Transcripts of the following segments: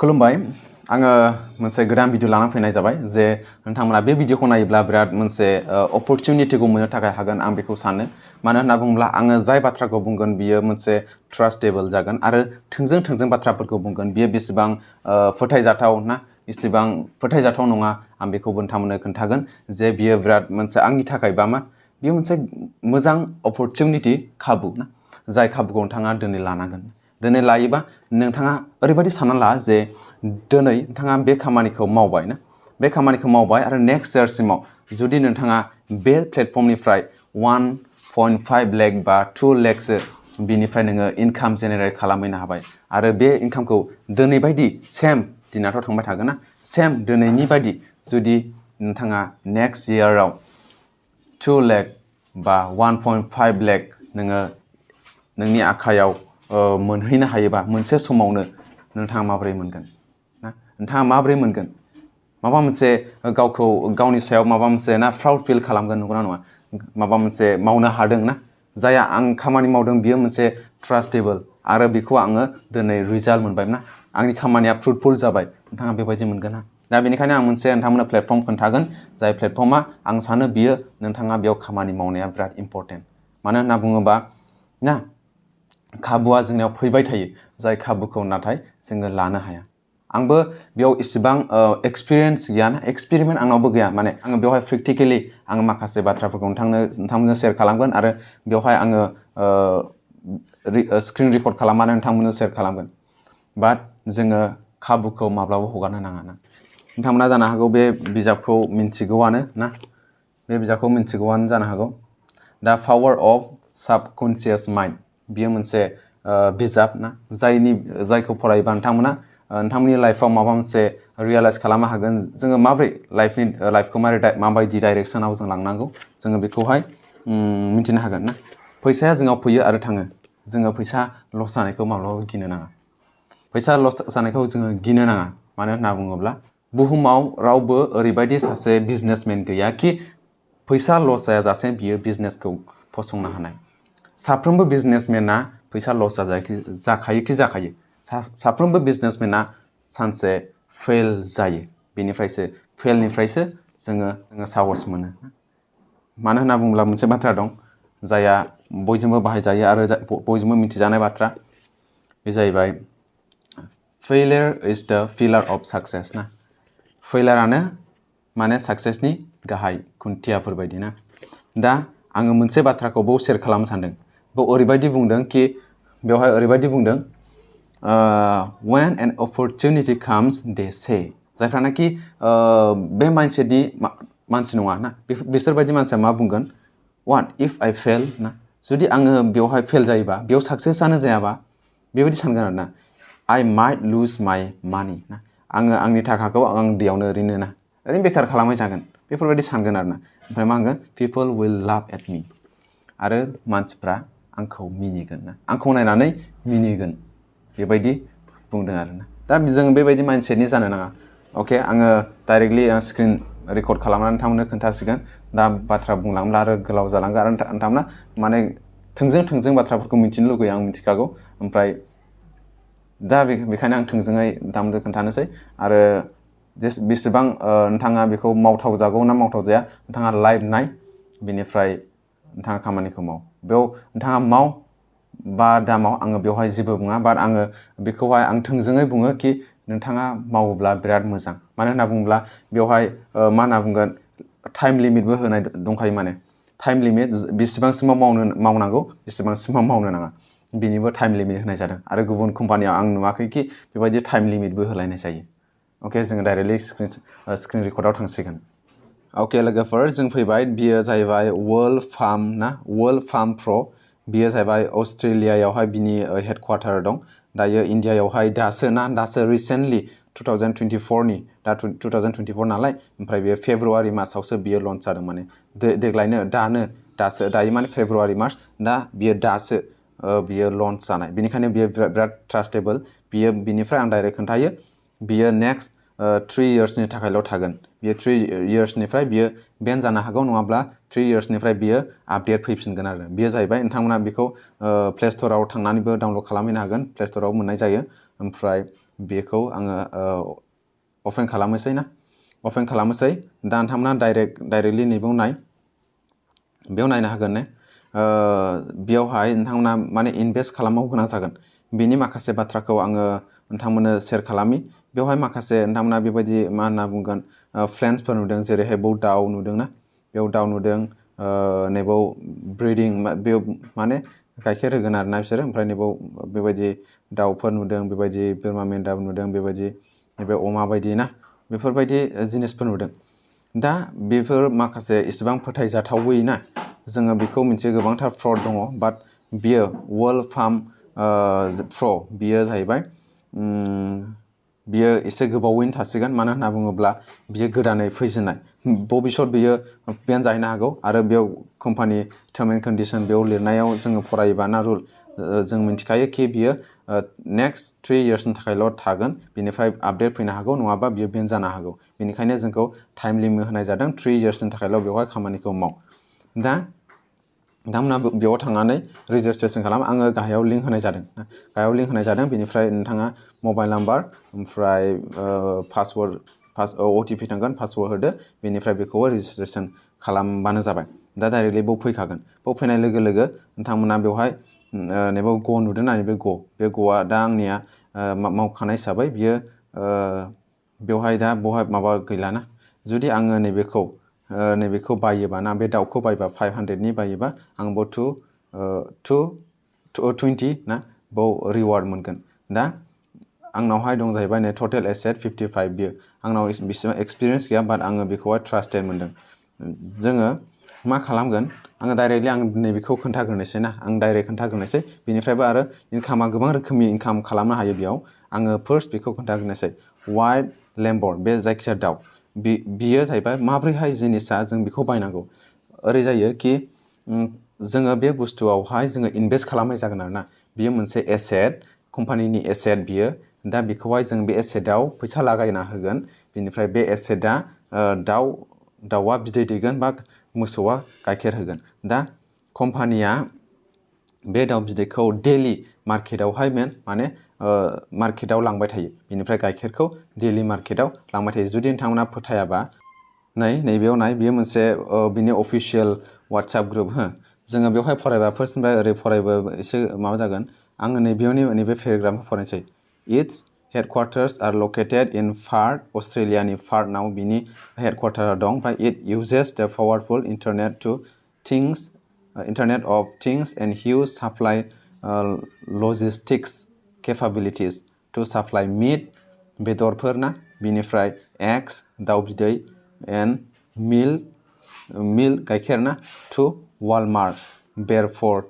खुलुमबाय आङो मोनसे गोदान भिडिअ लाना फैनाय जाबाय जे नोंथांमोना बे भिडिअखौ नायोब्ला बिराद मोनसे अपरचुनिटिखौ मोननो थाखाय हागोन आं बेखौ सानो मानो होनना बुङोब्ला आङो जाय बाथ्राखौ बुंगोन बियो मोनसे ट्रास्टेबल जागोन आरो थोंजों बाथ्राफोरखौ बुंगोन बियो बेसेबां फोथायजाथाव ना बेसेबां फोथायजाथाव नङा आं बेखौ नोंथांमोननो खोन्थागोन जे बियो बिराद मोनसे आंनि थाखाय बा मा बियो मोनसे मोजां अपरचुनिटि खाबु ना जाय खाबुखौ नोंथाङा दिनै लानांगोन दिनै लायोबा नोंथाङा ओरैबायदि सानना ला जे दिनै नोंथाङा बे खामानिखौ मावबाय ना बे खामानिखौ मावबाय आरो नेक्स्ट इयारसिमाव जुदि नोंथाङा बे प्लेटफर्मनिफ्राय 1.5 लाख बा 2 लाखसो बिनिफ्राय नोङो इनकाम जेनेरेट खालामहैनो हाबाय आरो बे इनकामखौ दिनै बायदि सेम दिनाथ' थांबाय थागोन ना सेम दिनैनि बायदि जुदि नोंथाङा नेक्स्ट इयाराव 2 लाख बा 1.5 लाख नोङो नोंनि आखायाव मोनहैनो हायोबा मोनसे समावनो नोंथाङा माबोरै मोनगोन ना नोंथाङा माबोरै मोनगोन माबा मोनसे गावनि सायाव माबा मोनसे ना प्राउड फिल खालामगोन नंगौना नङा माबा मोनसे मावनो हादों ना जाया आं खामानि मावदों बियो मोनसे ट्रास्टेबल आरो बेखौ आङो दिनै रिजाल्ट मोनबाय ना आंनि खामानिया फ्रुटफुल जाबाय नोंथाङा बेबायदि मोनगोन ना दा बेनिखायनो आं मोनसे नोंथांमोननो प्लेटफर्म खोन्थागोन जाय प्लेटफर्मा आं सानो बियो नोंथाङा बेयाव खामानि मावनाया बिराद इम्परटेन्ट मानो होनना बुङोबा ना खाबुआ जोंनियाव फैबाय थायो जाय खाबुखौ नाथाय जोङो लानो हाया आंबो बेयाव इसेबां एक्सपिरियेन्स गैया ना एक्सपेरिमेन्ट आंनावबो गैया माने आङो बेवहाय प्रेक्टिकेलि आङो माखासे बाथ्राफोरखौ नोंथांमोननो शेयार खालामगोन आरो बेवहाय आङो स्क्रिन रेकर्ड खालामनानै नोंथांमोननो शेयार खालामगोन बाट जोङो खाबुखौ माब्लाबा हगारनो नाङा ना नोंथांमोना जानो हागौ बे बिजाबखौ मिन्थिगौआनो ना बे बिजाबखौ मिन्थिगौआनो जानो हागौ दा पावार अफ साबकनसियास माइन्ड बियो मोनसे बिजाब ना जायखौ फरायोबा नोंथांमोननि लाइफआव माबा मोनसे रियलाइज खालामनो हागोन जोङो माबोरै लाइफखौ माबायदि डाइरेक्सनाव जों लांनांगौ जोङो बेखौहाय मिन्थिनो हागोन ना फैसाया जोंनाव फैयो आरो थाङो जोङो फैसा लस जानायखौ माब्लाबाबो गिनो नाङा फैसा लस जानायखौ जोङो गिनो नाङा मानो होनना बुङोब्ला बुहुमाव रावबो ओरैबायदि सासे बिजनेसमेन गैया कि फैसा लस जायाजासे बियो बिजनेसखौ फसंनो हानाय साफ्रोमबो बिजनेसमेना फैसा लस जाखायो साफ्रोमबो बिजनेसमेना सानसे फेल जायो बेनिफ्रायसो फेलनिफ्रायसो जोङो साहस मोनो मानो होनना बुङोब्ला मोनसे बाथ्रा दं जायहा बयजोंबो बाहायजायो आरो बयजोंबो मिथिजानाय बाथ्रा बे जाहैबाय फेलियर इज द पिलार अफ साक्सेस ना फेलियरानो माने साक्सेसनि गाहाय खुन्थियाफोर बायदि ना दा आङो मोनसे बाथ्राखौ बाव शेयार खालामनो सानदों बाव ओरैबायदि बुंदों कि बेवहाय ओरैबायदि बुंदों when an opportunity comes they say जायफ्रानाखि बे माइन्डसेटनि मानसि नङा ना बिसोरबायदि मानसिया मा बुंगोन what if I fail ना जुदि आङो बेवहाय फेल जायोबा बेयाव साक्सेसआनो जायाबा बेबायदि सानगोन आरो ना I might lose my money ना आङो आंनि थाखाखौ आं दैयावनो ओरैनो बेखार खालामनाय जागोन बेफोरबायदि सानगोन आरो ना ओमफ्राय मा होनगोन people will laugh at me आरो मानसिफ्रा आंखौ मिनिगोन ना आंखौ नायनानै मिनिगोन बेबायदि बुंदों आरोना दा जों बेबायदि माइन्डसेटनि जानो नाङा अके आङो डाइरेक्टलि स्क्रिन रेकर्ड खालामनानै नोंथांमोननो खोन्थासिगोन दा बाथ्रा बुंलांब्ला आरो गोलाव जालांगोन आरो नोंथांमोना माने थोंजों बाथ्राफोरखौ मिथिनो लुगैयो आं मिथिखागौ ओमफ्राय दा बेखायनो आं थोंजोङै नोंथांमोननो खोन्थानोसै आरो बेसेबां नोंथाङा बेखौ मावथाव जागौ ना मावथाव जाया नोंथाङा लाइभ नाय बेनिफ्राय नोंथाङा खामानिखौ माव बेयाव नोंथाङा माव बा दामाव आङो बेवहाय जेबो बुङा बाट आङो बेखौहाय आं थोंजोङै बुङो कि नोंथाङा मावोब्ला बिराद मोजां मानो होनना बुङोब्ला बेवहाय मा होनना बुंगोन टाइम लिमिटबो होनाय दंखायो माने टाइम लिमिट बेसेबांसिमाव मावनांगौ बेसेबांसिमाव मावनो नाङा बिनिबो टाइम लिमिट होनाय जादों आरो गुबुन कम्पानियाव आं नुवाखै कि बेबायदि टाइम लिमिटबो होलायनाय जायो अके जोङो डाइरेक्टलि स्क्रिन रेकर्डआव थांसिगोन अके लोगोफोर जों फैबाय बियो जाहैबाय वर्ल्ड फार्म प्र बियो जाहैबाय अस्ट्रेलियायावहाय बिनि हेडक्वार्टार दं दायो इन्डियायावहाय दासो रिसेन्टलि 2024नि दा 2024 नालाय ओमफ्राय बेयो फेब्रुवारि मासावसो बियो लन्च जादों माने देग्लायनो दायो माने फेब्रुवारि मार्च दा बियो दासो बियो लन्च जानाय बेनिखायनो बियो बिराद ट्रास्टेबल बिनिफ्राय आं डाइरेक्ट खोन्थायो बियो नेक्स्ट 3 इयार्सनि थाखायल' थागोन बियो 3 इयार्सनिफ्राय बियो बेन जानो हागौ नङाब्ला 3 इयार्सनिफ्राय बियो आपडेट फैफिनगोन आरो बियो जाहैबाय नोंथांमोना बेखौ प्ले स्ट'राव थांनानैबो डाउनलड खालामहैनो हागोन प्ले स्ट'राव मोननाय जायो ओमफ्राय बेखौ आङो अपेन खालामनोसै ना अपेन खालामनोसै दा नोंथांमोना डाइरेक्टलि नैबेयाव बेयाव नायनो हागोन ने बेयावहाय नोंथांमोना माने इनभेस्ट खालामनांगौ गोनां जागोन बेनि माखासे बाथ्राखौ आङो नोंथांमोननो शेयार खालामि बेवहाय माखासे नोंथांमोना बेबायदि मा होनना बुंगोन प्लेन्सफोर नुदों जेरैहाय बेयाव दाउ नुदों ना बेयाव दाउ नुदों नैबाव ब्रिडिं बेयाव माने गाइखेर होगोन आरोना बिसोरो ओमफ्राय नैबाव बेबायदि दाउफोर नुदों बेबायदि बोरमा मेन्दा नुदों बेबायदि नैबे अमा बायदि ना बेफोरबायदि जिनिसफोर नुदों दा बेफोर माखासे इसेबां फोथायजाथावै ना जोङो बेखौ मोनसे गोबांथार फ्रड दङ बाट बियो वर्ल्ड फार्म प्र बियो जाहैबाय बियो एसे गोबावैनो थासिगोन मानो होनना बुङोब्ला बियो गोदानै फैजेननाय भबिष्यत बियो बेन जाहैनो हागौ आरो बेयाव कम्पानि टार्म एन्ड कन्डिसन बेयाव लिरनायाव जोङो फरायोबा ना रुल जों मिथिखायो कि बियो नेक्स्ट 3 इयार्सनि थाखायल' थागोन बिनिफ्राय आपडेट फैनो हागौ नङाबा बियो बेन जानो हागौ बेनिखायनो जोंखौ टाइम लिमिट होनाय जादों 3 इयार्सनि थाखायल' बेवहाय खामानिखौ माव दा नोंथांमोना बेयाव थांनानै रेजिस्ट्रेसन खालाम आङो गाहायाव लिंक होनाय जादों बेनिफ्राय नोंथाङा मबाइल नाम्बार ओमफ्राय पासवर्ड OTP थांगोन पासवर्ड होदो बेनिफ्राय बेखौबो रेजिस्ट्रेसन खालामबानो जाबाय दा डाइरेक्टलि बेयाव फैखागोन बेयाव फैनाय लोगो लोगो नोंथांमोना बेवहाय नैबेयाव ग नुदों ना बे ग'आ दा आंनिया मावखानाय हिसाबै बियो बेवहाय दा बहाय माबा गैलाना जुदि आङो नैबेखौ बायोबा ना बे दाउखौ बायोबा 500नि बायोबा आं बाव 20 ना बाव रिवार्ड मोनगोन दा आंनावहाय दं जाहैबाय नै टटेल एसेट 55 बियो आंनाव बिसिबां एक्सपिरियेन्स गैया बाट आङो बेखौहाय ट्रास्टेड मोनदों जोङो मा खालामगोन आङो डाइरेक्टलि आं नैबेखौ खोन्थाग्रोनोसै ना आं डाइरेक्ट खोन्थाग्रोनोसै बेनिफ्रायबो आरो इनकामा गोबां रोखोमनि इनकाम खालामनो हायो बेयाव आङो फार्स्ट बेखौ खोन्थाग्रोनोसै वाइट लेम्बर्ड बे जायखिजाया दाउ बियो जाहैबाय माब्रैहाय जिनिसा जों बेखौ बायनांगौ ओरै जायो कि जोङो बे बुस्थुआवहाय जोङो इनभेस्ट खालामनाय जागोन आरोना बियो मोनसे एसेट कम्पानिनि एसेट बियो दा बेखौहाय जों बे एसेटआव फैसा लागायना होगोन बेनिफ्राय बे एसेटआ दाउआ बिदै दैगोन बा मोसौआ गाइखेर होगोन दा कम्पानिया बे दाउ बिदैखौ डेलि मार्केटावहाय माने मार्केटाव लांबाय थायो बेनिफ्राय गाइखेरखौ डेलि मार्केटाव लांबाय थायो जुदि नोंथांमोना फोथायाबा नैबेयाव बियो मोनसे बिनि अफिसियेल वाट्सएप ग्रुप जोङो बेवहाय फरायबा फार्स्टनिफ्राय ओरै फरायबा एसे माबा जागोन आङो नैबे पेराग्राफखौ फरायनोसै इट्स हेडक्वार्टार्स आर लकेटेड इन पार्थ अस्ट्रेलियानि पार्थआव बिनि हेडक्वार्टार दं ओमफ्राय it uses the powerful internet of things and huge supply logistics capabilities to supply meat बेदरफोर ना बिनिफ्राय एग्स दाउ बिदै एन्ड मिल्क गाइखेर ना टु वालमार्ट बेरफोर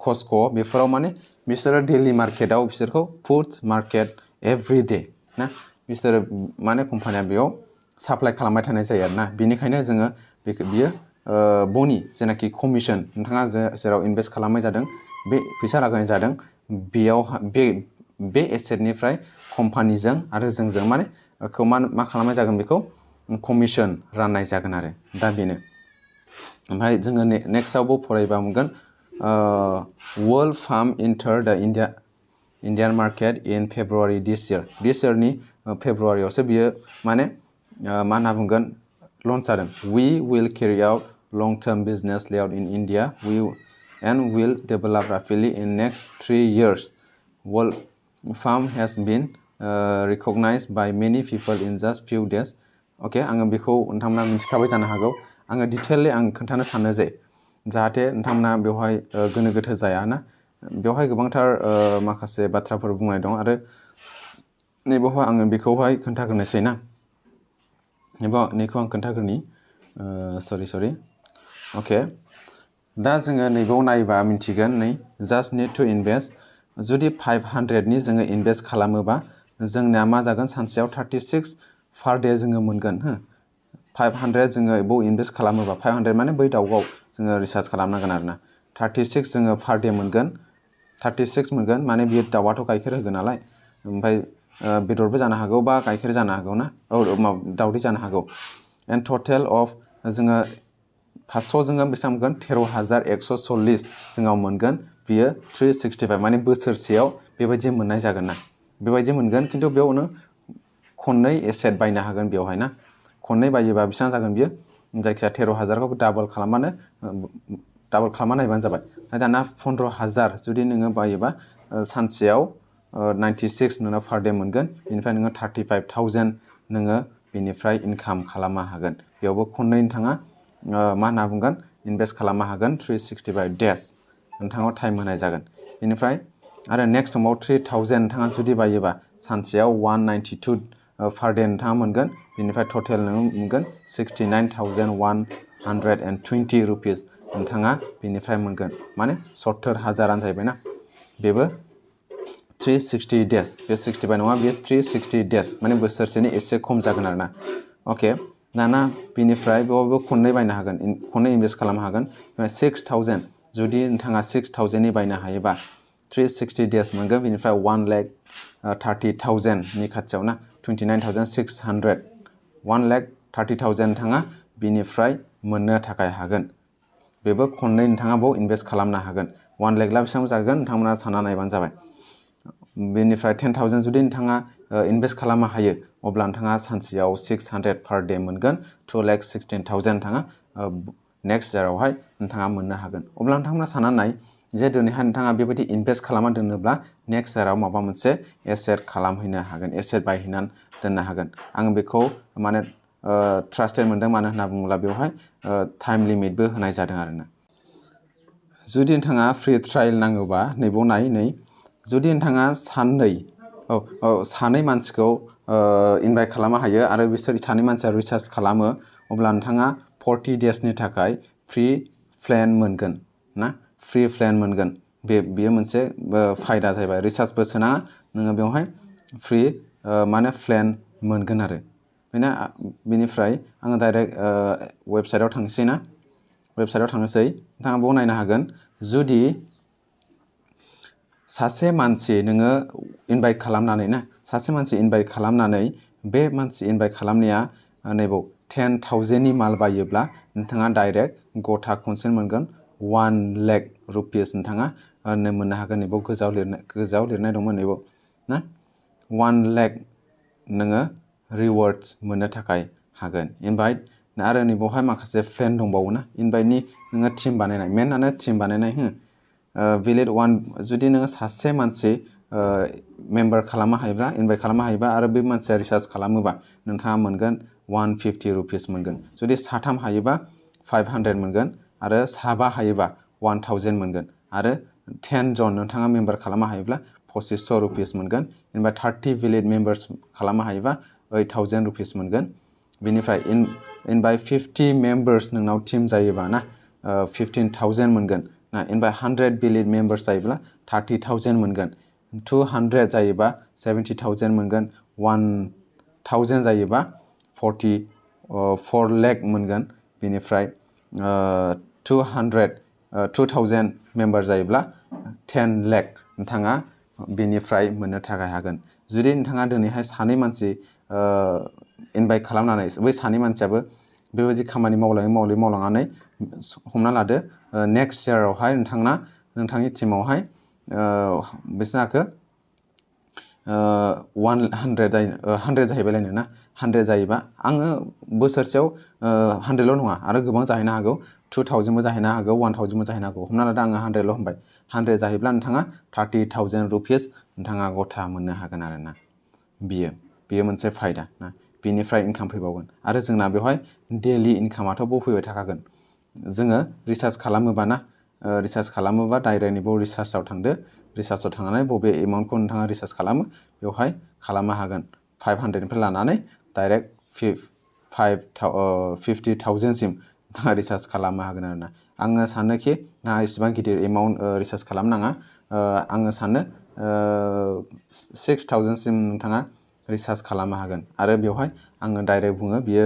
कस्क' बेफोराव माने बिसोरो डेलि मार्केटाव बिसोरखौ फुड मार्केट एभ्रि डे ना बिसोरो माने कम्पानिया बेयाव साप्लाइ खालामबाय थानाय जायो आरोना बेनिखायनो जोङो बियो बनि जेनाखि कमिसन नोंथाङा जेराव इनभेस्ट खालामनाय जादों बे फैसा लागायनाय जादों बेयाव बे एसेटनिफ्राय कम्पानिजों आरो जोंजों माने मा खालामनाय जागोन बेखौ कमिसन राननाय जागोन आरो दा बेनो ओमफ्राय जोङो नेक्स्टआवबो फरायबा मोनगोन world farm enter the Indian market in February this इयारनि फेब्रुवारियावसो बियो माने मा होनना बुंगोन लन्च जादों we will carry out long term business layout in India and will develop rapidly in next 3 years. World Farm has been recognized by many people in just few days. Okay, आङो बेखौ नोंथांमोना मिथिखाबाय जानो हागौ आङो डिटेललि आं खोन्थानो सानो जे जाहाथे नोंथांमोना बेवहाय गोनो गोथो जाया ना बेवहाय गोबांथार माखासे बाथ्राफोर बुंनाय दं आरो नैबावहाय आङो बेखौहाय खोन्थाग्रोनोसै ना नैखौ आं खोन्थाग्रोनि सरि अके दा जोङो नैबाव नायबा मिथिगोन जास्ट निड टु इनभेस्ट जुदि 500नि जोङो इनभेस्ट खालामोबा जोंनिया मा जागोन सानसेयाव 36 पार डे जोङो मोनगोन 500 जोङो बाव इनभेस्ट खालामोबा 500 माने बै दाउआव जोङो रिसार्च खालामनांगोन आरोना 36 जोङो पार डे मोनगोन 36 मोनगोन माने बियो दाउआथ' गाइखेर होगोन नालाय ओमफ्राय बेदरबो जानो हागौ बा गाइखेर जानो हागौ ना दाउदै जानो हागौ एन्ड टटेल अफ जोङो 500 जोङो बेसेबां मोनगोन 13,140 जोंनाव मोनगोन बियो 365 माने बोसोरसेयाव बेबायदि मोननाय जागोन ना बेबायदि मोनगोन खिन्थु बेयावनो खननै एसेट बायनो हागोन बेवहाय ना खननै बायोबा बेसेबां जागोन बियो जायखिया 13,000 खौ डाबल खालामबानो नायबानो जाबाय दाना 15,000 जुदि नोङो बायोबा सानसेयाव 96 नोङो पार डे मोनगोन बेनिफ्राय नोङो 35,000 नोङो बेनिफ्राय इनकाम खालामनो हागोन बेयावबो खननै नोंथाङा मा होनना बुंगोन इनभेस्ट खालामनो हागोन 365 डेज नोंथाङा टाइम होनाय जागोन बेनिफ्राय आरो नेक्स्ट समाव 3,000 नोंथाङा जुदि बायोबा सानसेयाव 192 पार डे नोंथाङा मोनगोन बेनिफ्राय टटेल नोङो मोनगोन 69,120 रुपिस नोंथाङा बेनिफ्राय मोनगोन माने 70,000 जाहैबाय ना बेबो 360 डेज बे 65 नङा बेयो 360 डेज माने बोसोरसेनि एसे खम जागोन आरोना अके दाना बेनिफ्राय बेयावबो खननै बायनो हागोन खननै इनभेस्ट खालामनो हागोन 6,000 जुदि नोंथाङा 6,000 नि बायनो हायोबा 360 डेज मोनगोन बेनिफ्राय 1,30,000 नि खाथियाव ना 29,600 1,30,000 नोंथाङा बेनिफ्राय मोननो थाखाय हागोन बेबो खननै नोंथाङा बाव इनभेस्ट खालामनो हागोन 1 लाख ला बेसेबां जागोन नोंथांमोना सानना नायबानो जाबाय बेनिफ्राय 10,000 जुदि नोंथाङा इनभेस्ट खालामनो हायो अब्ला नोंथाङा सानसेयाव 600 पार डे मोनगोन 2,16,000 नोंथाङा नेक्स्ट इयारावहाय नोंथाङा मोननो हागोन अब्ला नोंथांमोना सानना नाय जे दिनैहाय नोंथाङा बेबायदि इनभेस्ट खालामना दोनोब्ला नेक्स्ट इयाराव माबा मोनसे एसेट खालामहैनो हागोन एसेट बायहैनानै दोननो हागोन आं बेखौ माने ट्रास्टेड मोनदों मानो होनना बुङोब्ला बेवहाय टाइम लिमिटबो होनाय जादों आरोना जुदि नोंथाङा फ्रि ट्रायल नांगौबा नैबाव नै जुदि नोंथाङा सानै मानसिखौ इनभाइट खालामनो हायो आरो बिसोर सानै मानसिया रिसार्च खालामो अब्ला नोंथाङा 40 डेजनि थाखाय फ्रि प्लेन मोनगोन ना फ्रि प्लेन मोनगोन बेयो मोनसे फायदा जाहैबाय रिसार्चबो सोनाङा नोङो बेवहाय फ्रि माने प्लेन मोनगोन आरो बेनिफ्राय आङो डाइरेक्ट वेबसाइटआव थांसै ना वेबसाइटआव थांनोसै नोंथाङा बेयाव नायनो हागोन जुदि सासे मानसि नोङो इनभाइट खालामनानै ना सासे मानसि इनभाइट खालामनानै बे मानसि इनभाइट खालामनाया नैबाव 10,000 नि माल बायोब्ला नोंथाङा डाइरेक्ट गथा खनसेनो मोनगोन 1 लाख रुपिस नोंथाङा मोननो हागोन नैबाव गोजाव लिरनाय दंमोन नैबाव ना 1 लाख नोङो रिवार्ड्स मोननो थाखाय हागोन इनभाइट आरो नैबावहाय माखासे प्लेन दंबावो ना इनभाइटनि नोङो टिम बानायनाय मेनानो टिम बानायनाय भिलेज 1 जुदि नोङो सासे मानसि मेम्बार खालामनो हायोब्ला इनभाइट खालामनो हायोबा आरो बे मानसिया रिसार्च खालामोबा नोंथाङा मोनगोन 150 रुपिस मोनगोन जुदि साथाम हायोबा 500 मोनगोन आरो साबा हायोबा 1000 मोनगोन आरो 10 जन नोंथाङा मेम्बार खालामनो हायोब्ला 2500 रुपिस मोनगोन इनभाइट 30 भिलेज मेम्बार्स खालामनो हायोबा 8000 रुपिस मोनगोन बेनिफ्राय इनभाइट 50 मेम्बार्स नोंनाव टिम जायोबा ना 15,000 मोनगोन ना इनभाइट 100 भिलेज मेम्बार्स जायोब्ला 30,000 मोनगोन 200 जायोबा 70,000 मोनगोन 1000 जायोबा 4 लाख मोनगोन बेनिफ्राय 2000 मेम्बार जायोब्ला 10 लाख नोंथाङा बेनिफ्राय मोननो थाखाय हागोन जुदि नोंथाङा दिनैहाय सानै मानसि इनभाइट खालामनानै बै सानै मानसियाबो बेबायदि खामानि मावलाङै हमना लादो नेक्स्ट इयारावहाय नोंथांनि टिमावहाय बेसेबांखो 100 जाहैबायलायनो ना 100 जायोबा आङो बोसोरसेयाव 100ल' नङा आरो गोबां जाहैनो हागौ 2000बो जाहैनो हागौ 1000बो जाहैनो हागौ हमना लादो आङो 100ल' होनबाय 100 जाहैब्ला नोंथाङा 30,000 रुपिस नोंथाङा गथा मोननो हागोन आरोना बियो मोनसे फायदा ना बेनिफ्राय इनकाम फैबावगोन आरो जोंना बेवहाय डेलि इनकामाथ' फैबाय थाखागोन जोङो रिसार्च खालामोबा डाइरेक्ट नैबाव रिसार्चआव थांदो रिसार्चआव थांनानै बबे एमाउन्टखौ नोंथाङा रिसार्च खालामो बेवहाय खालामनो हागोन 500 निफ्राय लानानै डाइरेक्ट 50,000 सिम नोंथाङा रिसार्च खालामनो हागोन आरोना आङो सानोखि नोंथाङा इसेबां गिदिर एमाउन्ट रिसार्च खालामनाङा आङो सानो 6,000 सिम नोंथाङा रिसार्च खालामनो हागोन आरो बेवहाय आङो डाइरेक्ट बुङो बियो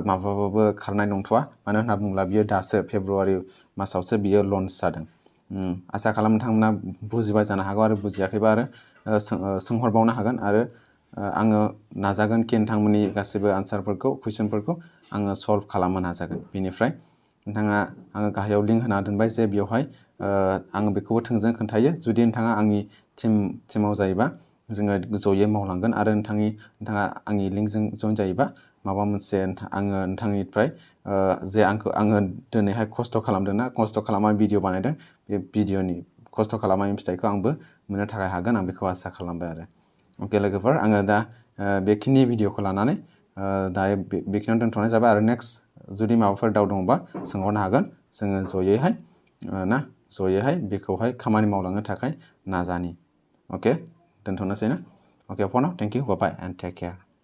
माबाबाबो खारनाय नंथ'आ मानो होनना बुङोब्ला बियो दासो फेब्रुवारि मासावसो बियो लन्च जादों आसा खालाम नोंथांमोना बुजिबाय जानो हागौ आरो बुजियाखैबा आरो सोंहरबावनो हागोन आरो आङो नाजागोन कि नोंथांमोननि गासैबो आन्सारफोरखौ कुइसनफोरखौ आङो सल्भ खालामनो नाजागोन बेनिफ्राय आङो गाहायाव लिंक होना दोनबाय जे बेवहाय आङो बेखौबो थोंजों खोन्थायो जुदि नोंथाङा आंनि टिमाव जायोबा जोङो जयै मावलांगोन आरो नोंथाङा आंनि लिंकजों जइन जायोबा माबा मोनसे आङो नोंथांनिफ्राय जे आङो दिनैहाय खस्थ' खालामदोंना खस्थ' खालामनानै भिडिअ बानायदों बे भिडिअनि खस्थ' खालामनायनि फिथाइखौ आंबो मोननो थाखाय हागोन आं बेखौ आसा खालामबाय आरो अके लोगोफोर आङो दा बेखिनि भिडिअखौ लानानै दायो बेखिनियावनो दोनथ'नाय जाबाय आरो नेक्स्ट जुदि माबाफोर दाउ दङबा सोंहरनो हागोन जोङो जयैहाय बेखौहाय खामानि मावलांनो थाखाय नाजानि अके दोनथ'नोसै ना अके for now thank you bye bye and take care